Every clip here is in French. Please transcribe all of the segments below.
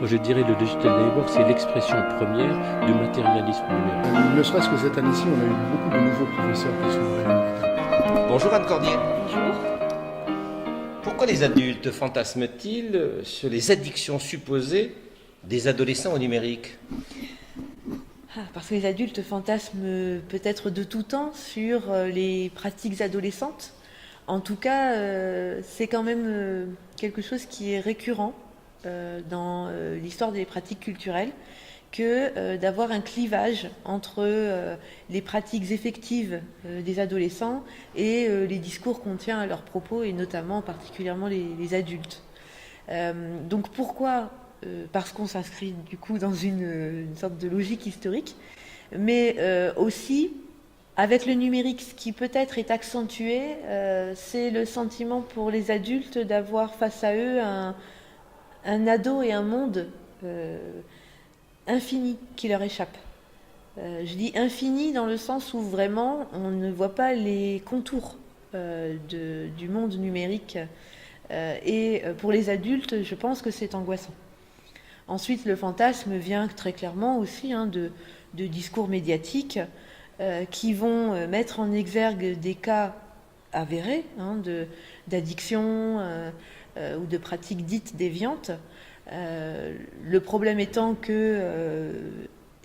Moi, je dirais le digital network, c'est l'expression première du matérialisme numérique. Ne serait-ce que cette année-ci, on a eu beaucoup de nouveaux professeurs qui sont arrivés. Bonjour Anne Cordier. Bonjour. Pourquoi les adultes fantasment-ils sur les addictions supposées des adolescents au numérique? Parce que les adultes fantasment peut-être de tout temps sur les pratiques adolescentes. En tout cas, c'est quand même quelque chose qui est récurrent dans l'histoire des pratiques culturelles, que d'avoir un clivage entre les pratiques effectives des adolescents et les discours qu'on tient à leurs propos, et notamment particulièrement les adultes. Donc pourquoi parce qu'on s'inscrit du coup dans une sorte de logique historique, mais aussi avec le numérique, ce qui peut-être est accentué, c'est le sentiment pour les adultes d'avoir face à eux un ado et un monde infini qui leur échappe. Je dis infini dans le sens où vraiment on ne voit pas les contours du monde numérique, et pour les adultes, je pense que c'est angoissant. Ensuite, le fantasme vient très clairement aussi de discours médiatiques qui vont mettre en exergue des cas avérés d'addiction ou de pratiques dites déviantes. Le problème étant que,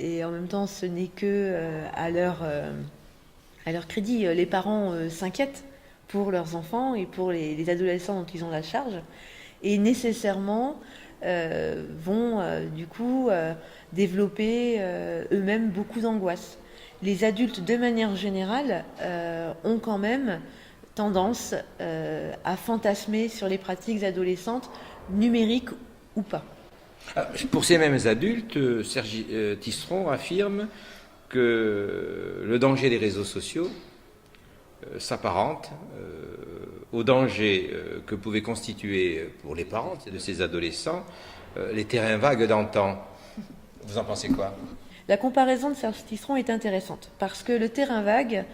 et en même temps ce n'est que à leur crédit, les parents s'inquiètent pour leurs enfants et pour les adolescents dont ils ont la charge, et nécessairement vont du coup développer eux-mêmes beaucoup d'angoisse. Les adultes, de manière générale, ont quand même tendance à fantasmer sur les pratiques adolescentes, numériques ou pas. Pour ces mêmes adultes, Serge Tisseron affirme que le danger des réseaux sociaux s'apparente au danger que pouvaient constituer pour les parents de ces adolescents les terrains vagues d'antan. Vous en pensez quoi? La comparaison de Serge Tisseron est intéressante parce que le terrain vague,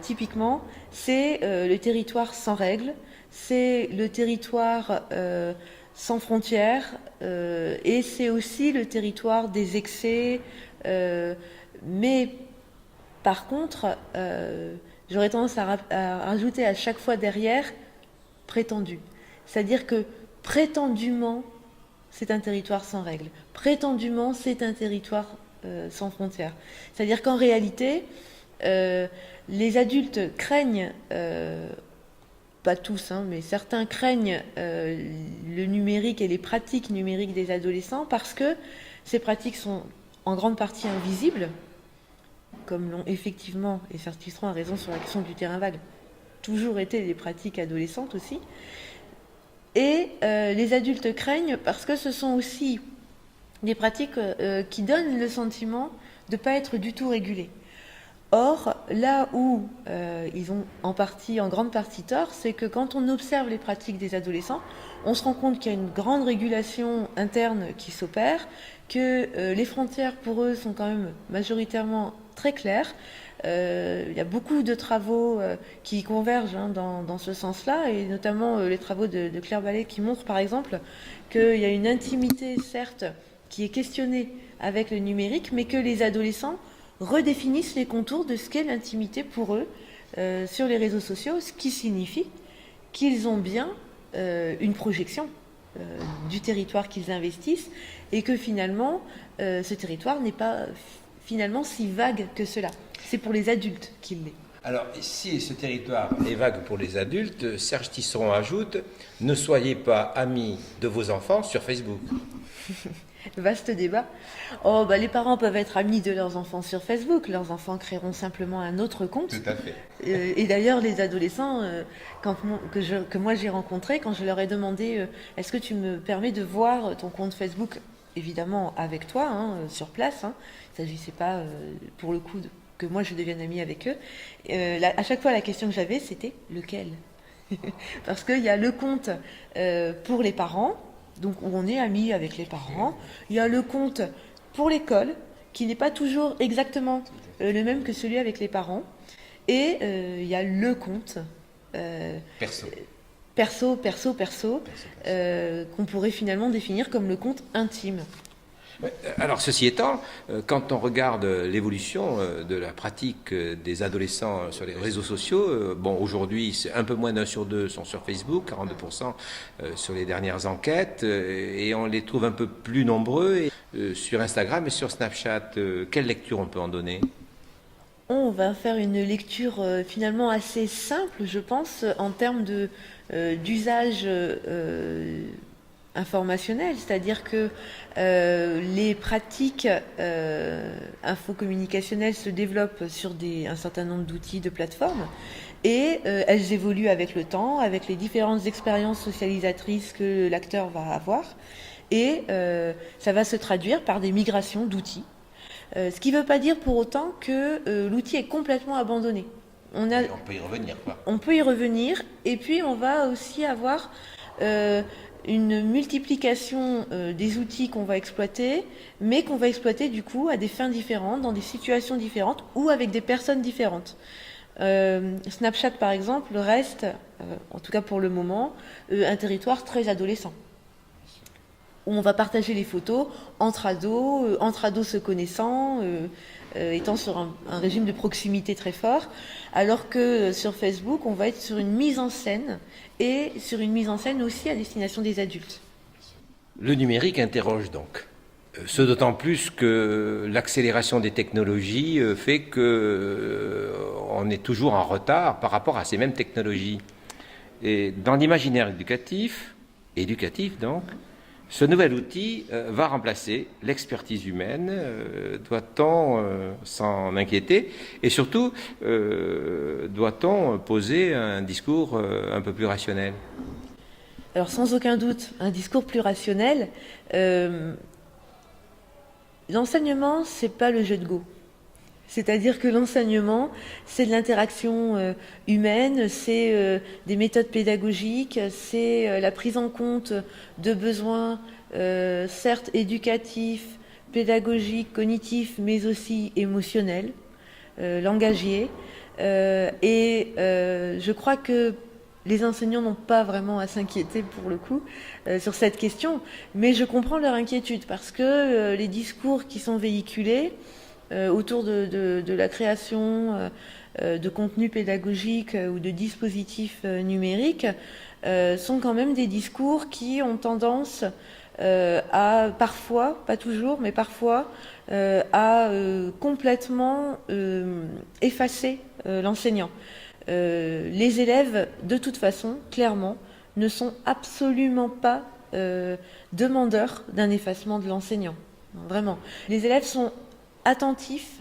typiquement, c'est le territoire sans règles, c'est le territoire sans frontières, et c'est aussi le territoire des excès, mais par contre, j'aurais tendance à rajouter à chaque fois derrière prétendu. C'est-à-dire que prétendument, c'est un territoire sans règles. Prétendument, c'est un territoire sans frontières. C'est-à-dire qu'en réalité, les adultes craignent, pas tous, mais certains craignent le numérique et les pratiques numériques des adolescents parce que ces pratiques sont en grande partie invisibles, comme l'ont effectivement, et Serge Tisseron a raison sur la question du terrain vague, toujours été les pratiques adolescentes aussi. Et les adultes craignent parce que ce sont aussi des pratiques qui donnent le sentiment de ne pas être du tout régulées. Or, là où ils ont en grande partie tort, c'est que quand on observe les pratiques des adolescents, on se rend compte qu'il y a une grande régulation interne qui s'opère, que les frontières pour eux sont quand même majoritairement très claires. Il y a beaucoup de travaux qui convergent dans ce sens-là, et notamment les travaux de Claire Ballet qui montrent par exemple qu'il y a une intimité, certes, qui est questionnée avec le numérique, mais que les adolescents redéfinissent les contours de ce qu'est l'intimité pour eux sur les réseaux sociaux, ce qui signifie qu'ils ont bien une projection du territoire qu'ils investissent, et que finalement ce territoire n'est pas finalement si vague que cela. C'est pour les adultes qu'il l'est. Alors, si ce territoire est vague pour les adultes, Serge Tisseron ajoute « Ne soyez pas amis de vos enfants sur Facebook ». Vaste débat. Les parents peuvent être amis de leurs enfants sur Facebook. Leurs enfants créeront simplement un autre compte. Tout à fait. Et d'ailleurs, les adolescents que moi j'ai rencontrés, quand je leur ai demandé est-ce que tu me permets de voir ton compte Facebook, évidemment avec toi, sur place, il ne s'agissait pas pour le coup que moi je devienne amie avec eux. À chaque fois, la question que j'avais, c'était lequel? Parce qu'il y a le compte pour les parents, donc où on est amis avec les parents. Il y a le compte pour l'école, qui n'est pas toujours exactement le même que celui avec les parents. Et il y a le compte perso, qu'on pourrait finalement définir comme le compte intime. Alors, ceci étant, quand on regarde l'évolution de la pratique des adolescents sur les réseaux sociaux, bon, aujourd'hui, c'est un peu moins d'1 sur 2 sont sur Facebook, 42% sur les dernières enquêtes, et on les trouve un peu plus nombreux sur Instagram et sur Snapchat. Quelle lecture on peut en donner ? On va faire une lecture finalement assez simple, je pense, en termes d'usage informationnel, c'est-à-dire que les pratiques infocommunicationnelles se développent sur un certain nombre d'outils, de plateformes, et elles évoluent avec le temps, avec les différentes expériences socialisatrices que l'acteur va avoir, et ça va se traduire par des migrations d'outils. Ce qui ne veut pas dire pour autant que l'outil est complètement abandonné. On peut y revenir, quoi. On peut y revenir, et puis on va aussi avoir une multiplication des outils qu'on va exploiter, mais qu'on va exploiter du coup à des fins différentes, dans des situations différentes ou avec des personnes différentes. Snapchat, par exemple, reste, en tout cas pour le moment, un territoire très adolescent, où on va partager les photos entre ados se connaissant, étant sur un régime de proximité très fort, alors que sur Facebook, on va être sur une mise en scène, et sur une mise en scène aussi à destination des adultes. Le numérique interroge donc. Ce d'autant plus que l'accélération des technologies fait qu'on est toujours en retard par rapport à ces mêmes technologies. Et dans l'imaginaire éducatif donc, ce nouvel outil va remplacer l'expertise humaine. Doit-on s'en inquiéter? Et surtout, doit-on poser un discours un peu plus rationnel? Alors sans aucun doute, un discours plus rationnel. L'enseignement, c'est pas le jeu de Go. C'est-à-dire que l'enseignement, c'est de l'interaction humaine, c'est des méthodes pédagogiques, c'est la prise en compte de besoins, certes éducatifs, pédagogiques, cognitifs, mais aussi émotionnels, langagiers. Je crois que les enseignants n'ont pas vraiment à s'inquiéter pour le coup sur cette question, mais je comprends leur inquiétude parce que les discours qui sont véhiculés autour de la création de contenus pédagogiques ou de dispositifs numériques sont quand même des discours qui ont tendance à parfois, pas toujours, mais parfois à complètement effacer l'enseignant. Les élèves, de toute façon, clairement, ne sont absolument pas demandeurs d'un effacement de l'enseignant. Non, vraiment. Les élèves sont attentifs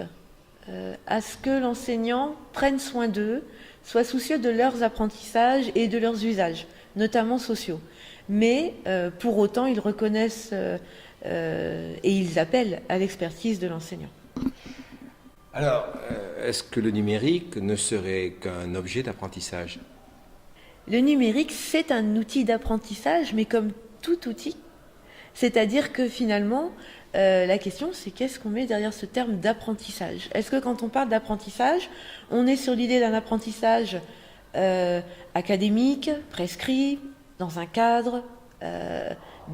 à ce que l'enseignant prenne soin d'eux, soit soucieux de leurs apprentissages et de leurs usages, notamment sociaux. Mais pour autant, ils reconnaissent et ils appellent à l'expertise de l'enseignant. Alors, est-ce que le numérique ne serait qu'un objet d'apprentissage? Le numérique, c'est un outil d'apprentissage, mais comme tout outil. C'est-à-dire que finalement, la question, c'est qu'est-ce qu'on met derrière ce terme d'apprentissage? Est-ce que quand on parle d'apprentissage, on est sur l'idée d'un apprentissage académique, prescrit, dans un cadre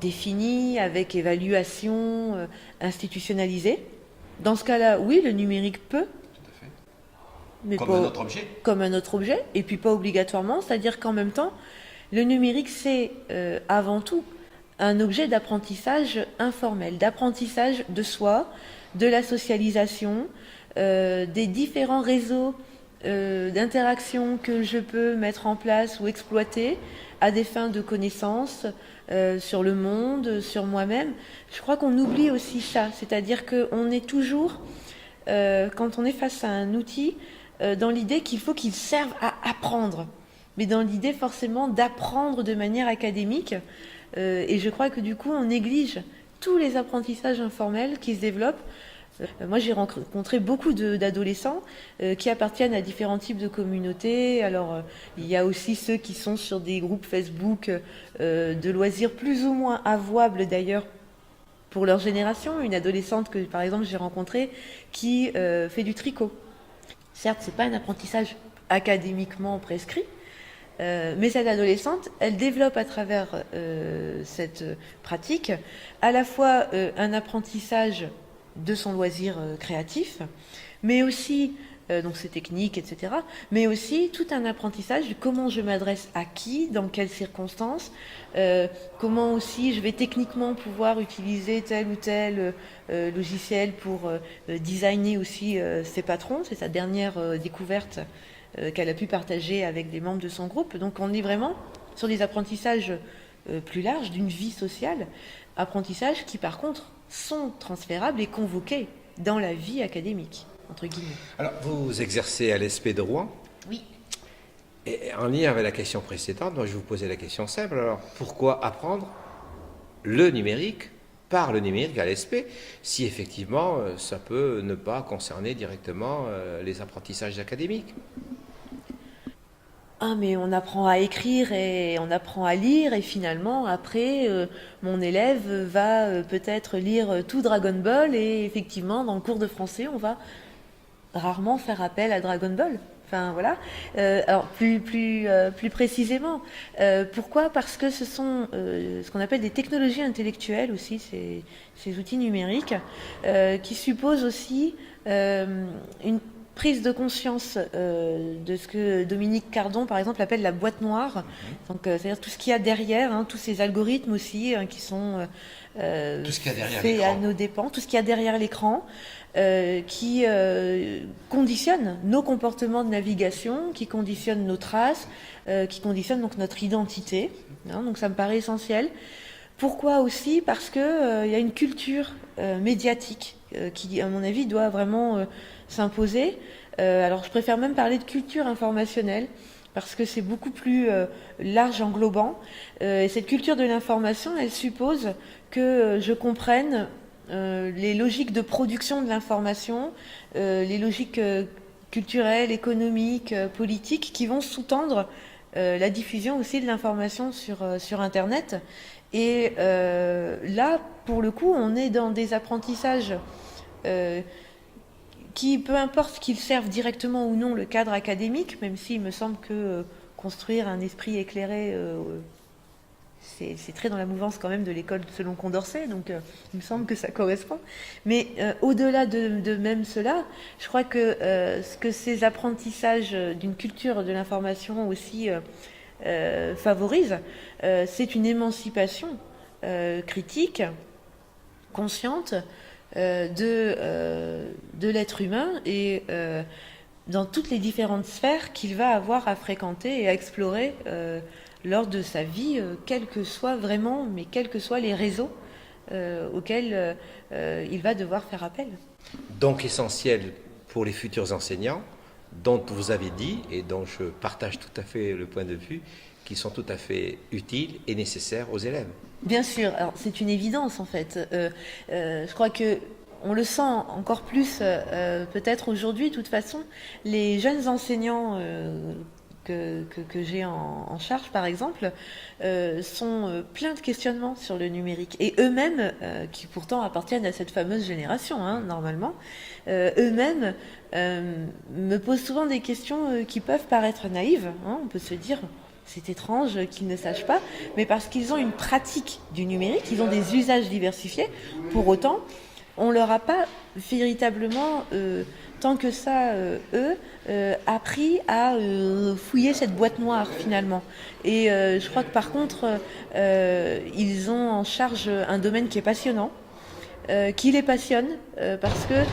défini, avec évaluation institutionnalisée? Dans ce cas-là, oui, le numérique peut. Tout à fait. Mais comme pas, un autre objet. Comme un autre objet, et puis pas obligatoirement. C'est-à-dire qu'en même temps, le numérique, c'est avant tout un objet d'apprentissage informel, d'apprentissage de soi, de la socialisation, des différents réseaux d'interaction que je peux mettre en place ou exploiter à des fins de connaissance sur le monde, sur moi-même. Je crois qu'on oublie aussi ça, c'est-à-dire qu'on est toujours, quand on est face à un outil, dans l'idée qu'il faut qu'il serve à apprendre, mais dans l'idée forcément d'apprendre de manière académique. Et je crois que du coup, on néglige tous les apprentissages informels qui se développent. Moi, j'ai rencontré beaucoup d'adolescents qui appartiennent à différents types de communautés. Alors, il y a aussi ceux qui sont sur des groupes Facebook de loisirs plus ou moins avouables d'ailleurs pour leur génération. Une adolescente que, par exemple, j'ai rencontrée qui fait du tricot. Certes, c'est pas un apprentissage académiquement prescrit, Mais cette adolescente, elle développe à travers cette pratique à la fois un apprentissage de son loisir créatif, mais aussi donc ses techniques, etc. Mais aussi tout un apprentissage de comment je m'adresse à qui, dans quelles circonstances, comment aussi je vais techniquement pouvoir utiliser tel ou tel logiciel pour designer aussi ses patrons. C'est sa dernière découverte qu'elle a pu partager avec des membres de son groupe. Donc on est vraiment sur des apprentissages plus larges d'une vie sociale, apprentissages qui par contre sont transférables et convoqués dans la vie académique, entre guillemets. Alors, vous exercez à l'ESP de Rouen. Oui. Et en lien avec la question précédente, donc je vais vous poser la question simple. Alors, pourquoi apprendre le numérique par le numérique à l'ESP, si effectivement ça peut ne pas concerner directement les apprentissages académiques? Ah, mais on apprend à écrire et on apprend à lire et finalement après mon élève va peut-être lire tout Dragon Ball et effectivement dans le cours de français on va rarement faire appel à Dragon Ball. Enfin voilà. Alors plus précisément, pourquoi? Parce que ce sont ce qu'on appelle des technologies intellectuelles aussi, ces outils numériques qui supposent aussi une prise de conscience de ce que Dominique Cardon, par exemple, appelle la boîte noire. Donc, c'est-à-dire tout ce qu'il y a derrière, hein, tous ces algorithmes aussi qui sont Tout ce qu'il y a derrière faits à l'écran. nos dépens, tout ce qu'il y a derrière l'écran, qui conditionne nos comportements de navigation, qui conditionne nos traces, qui conditionne donc notre identité. Hein, donc, ça me paraît essentiel. Pourquoi aussi? Parce que y a une culture médiatique qui, à mon avis, doit vraiment s'imposer. Alors, je préfère même parler de culture informationnelle parce que c'est beaucoup plus large, englobant. Et cette culture de l'information, elle suppose que je comprenne les logiques de production de l'information, les logiques culturelles, économiques, politiques qui vont sous-tendre la diffusion aussi de l'information sur Internet. Et là, pour le coup, on est dans des apprentissages qui, peu importe qu'ils servent directement ou non le cadre académique, même s'il me semble que construire un esprit éclairé, c'est très dans la mouvance quand même de l'école selon Condorcet, donc il me semble que ça correspond. Mais au-delà de même cela, je crois que ce que ces apprentissages d'une culture de l'information aussi favorisent, c'est une émancipation critique, consciente, de l'être humain et dans toutes les différentes sphères qu'il va avoir à fréquenter et à explorer lors de sa vie, quels que soient les réseaux auxquels il va devoir faire appel. Donc essentiel pour les futurs enseignants, dont vous avez dit, et dont je partage tout à fait le point de vue, qui sont tout à fait utiles et nécessaires aux élèves. Bien sûr, alors c'est une évidence en fait. Je crois que on le sent encore plus peut-être aujourd'hui. De toute façon, les jeunes enseignants que j'ai en charge, par exemple, sont pleins de questionnements sur le numérique. Et eux-mêmes, qui pourtant appartiennent à cette fameuse génération, hein, normalement, eux-mêmes me posent souvent des questions qui peuvent paraître naïves. Hein, on peut se dire... C'est étrange qu'ils ne sachent pas, mais parce qu'ils ont une pratique du numérique, ils ont des usages diversifiés. Pour autant, on ne leur a pas véritablement, tant que ça, appris à fouiller cette boîte noire, finalement. Et je crois que par contre, ils ont en charge un domaine qui est passionnant, qui les passionne, parce que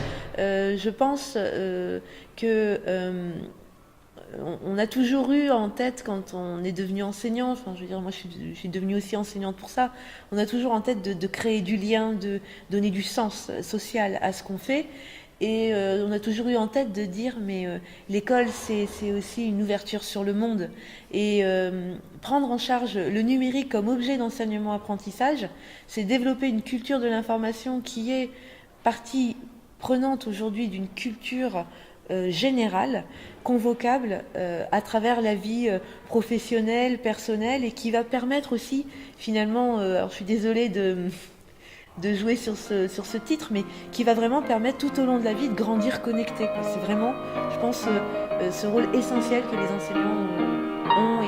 je pense que... on a toujours eu en tête, quand on est devenu enseignant, enfin, je veux dire, moi je suis devenue aussi enseignante pour ça, on a toujours en tête de créer du lien, de donner du sens social à ce qu'on fait. Et on a toujours eu en tête de dire, mais l'école, c'est aussi une ouverture sur le monde. Et prendre en charge le numérique comme objet d'enseignement-apprentissage, c'est développer une culture de l'information qui est partie prenante aujourd'hui d'une culture générale, convocable à travers la vie professionnelle, personnelle, et qui va permettre aussi, finalement, alors je suis désolée de jouer sur ce titre, mais qui va vraiment permettre tout au long de la vie de grandir connecté. C'est vraiment, je pense, ce rôle essentiel que les enseignants ont